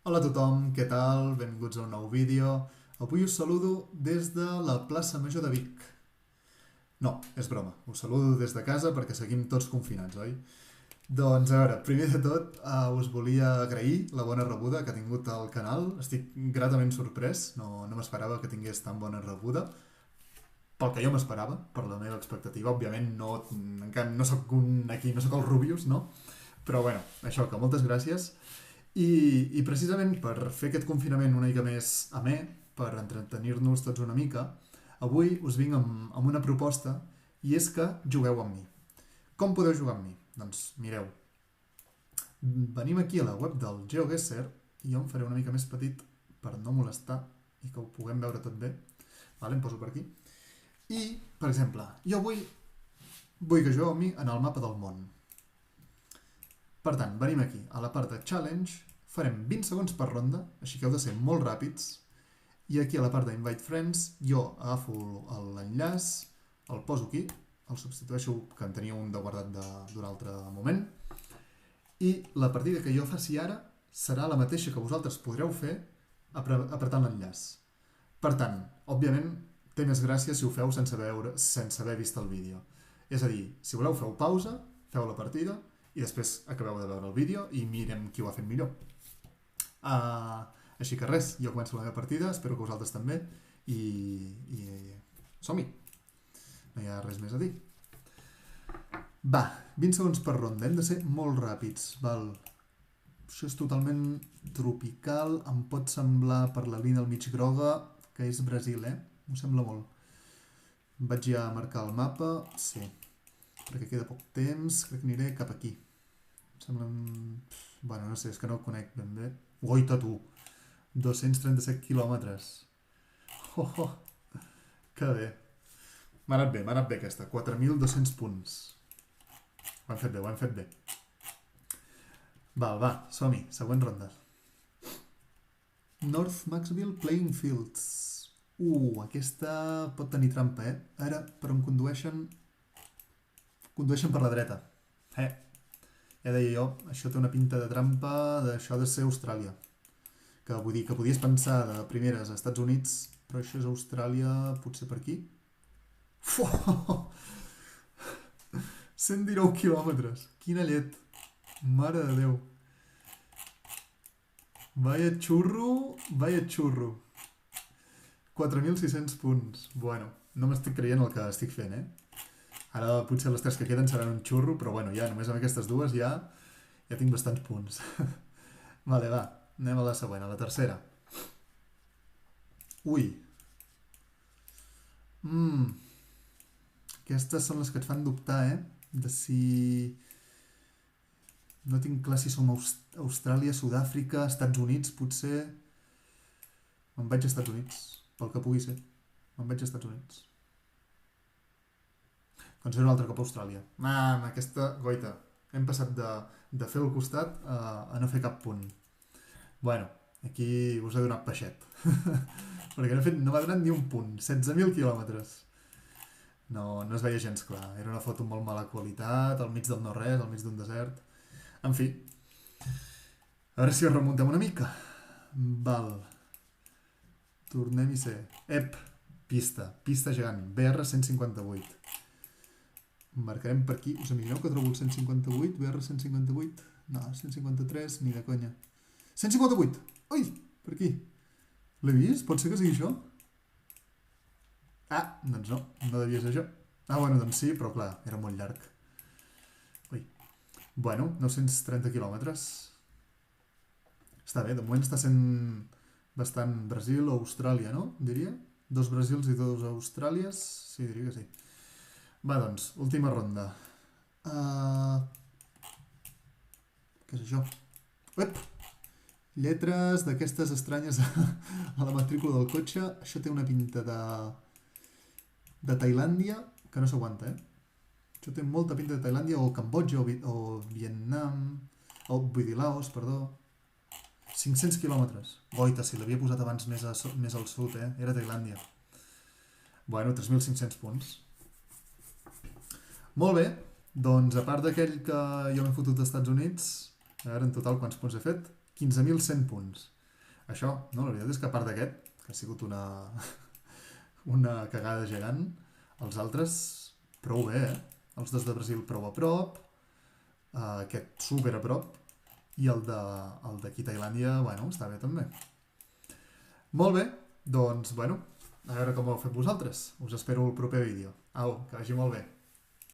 Hola a tothom, què tal? Benvinguts a un nou vídeo. Avui us saludo des de la plaça Major de Vic. No, és broma, us saludo des de casa perquè seguim tots confinats, oi? Doncs a veure, primer de tot us volia agrair la bona rebuda que ha tingut el canal. Estic gratament sorprès, no m'esperava que tingués tan bona rebuda. Pel que jo m'esperava, per la meva expectativa, òbviament encara no sóc aquí, no sóc el Rubius, no? Però bueno, això, que moltes gràcies. I precisament per fer aquest confinament una mica més amè, per entretenir-nos tots una mica, avui us vinc amb una proposta i és que jugueu amb mi. Com podeu jugar amb mi? Doncs mireu, venim aquí a la web del GeoGuessr i jo em faré una mica més petit per no molestar i que ho puguem veure tot bé. Vale, em poso per aquí. I, per exemple, jo vull que jugueu amb mi en el mapa del món. Per tant, venim aquí, a la part de Challenge, farem 20 segons per ronda, així que heu de ser molt ràpids, i aquí a la part d'Invite Friends jo agafo l'enllaç, el poso aquí, el substitueixo, que en tenia un de guardat d'un altre moment, i la partida que jo faci ara serà la mateixa que vosaltres podreu fer apretant l'enllaç. Per tant, òbviament, té més gràcia si ho feu sense haver vist el vídeo. És a dir, si voleu feu pausa, feu la partida, i després acabeu de veure el vídeo i mirem qui ho ha fet millor. Així que res, jo començo la meva partida, espero que vosaltres també, i som-hi. No hi ha res més a dir. Va, 20 segons per ronda, hem de ser molt ràpids, val? Això és totalment tropical, em pot semblar per la línia del mig groga que és Brasil, M'ho sembla molt. Vaig ja a marcar el mapa, sí, perquè queda poc temps, crec que aniré cap aquí. Em sembla... Bueno, no sé, és que no ho conec ben bé. Goita, tu! 237 quilòmetres. Oh, que bé. M'ha anat bé aquesta. 4.200 punts. Ho hem fet bé, ho hem fet bé. Va, som-hi. Següent ronda. North Maxville Playing Fields. Aquesta pot tenir trampa, Ara, per on condueixen... Condueixen per la dreta. Ja deia jo, això té una pinta de trampa, d'això de ser Austràlia. Que vull dir que podies pensar de primeres als Estats Units, però això és Austràlia, potser per aquí? 119 quilòmetres! Quina llet! Mare de Déu! Vaya xurro! 4.600 punts. Bueno, no m'estic creient el que estic fent, Ara potser les 3 que queden seran un xurro, però bueno, ja només amb aquestes dues ja tinc bastants punts. Vale, va, anem a la següent, a la tercera. Ui. Aquestes són les que et fan dubtar, de si... No tinc clar si som Austràlia, Sud-àfrica, Estats Units, potser... Me'n vaig a Estats Units, pel que pugui ser. Me'n vaig a Estats Units. Doncs era un altre cop a Austràlia. Aquesta goita. Hem passat de fer el costat a no fer cap punt. Bueno, aquí us he donat peixet. Perquè no m'ha donat ni un punt. 16.000 quilòmetres. No es veia gens clar. Era una foto amb molt mala qualitat, al mig del no-res, al mig d'un desert. En fi. A veure si ho remuntem una mica. Val. Tornem-hi ser. Pista gegant. BR158. Marcarem per aquí. Us imagineu que trobo el 158? BR158? No, 153, ni de conya. 158! Ui! Per aquí. L'he vist? Pot ser que sigui això? Doncs no devia ser això. Bueno, doncs sí, però clar, era molt llarg. Ui. Bueno, 930 quilòmetres. Està bé, de moment està sent bastant Brasil o Austràlia, no? Diria? 2 Brasils i 2 Austràlies? Sí, diria que sí. Va, doncs, última ronda. Què és això? Uep! Lletres d'aquestes estranyes a la matrícula del cotxe. Això té una pinta de Tailàndia que no s'aguanta, Això té molta pinta de Tailàndia o Cambodja o Vietnam o vull dir Laos, perdó. 500 quilòmetres. Goita, si l'havia posat abans més al sud, Era Tailàndia. Bueno, 3.500 punts. Molt bé, doncs a part d'aquell que jo m'he fotut dels Estats Units, a veure en total quants punts he fet, 15.100 punts. això, no? La veritat és que a part d'aquest, que ha sigut una cagada gegant, els altres prou bé, eh? Els dos de Brasil prou a prop, aquest super a prop, i el d'aquí Tailàndia, bueno, està bé també. Molt bé, doncs, bueno, a veure com ho heu fet vosaltres. Us espero al proper vídeo. Au, que vagi molt bé.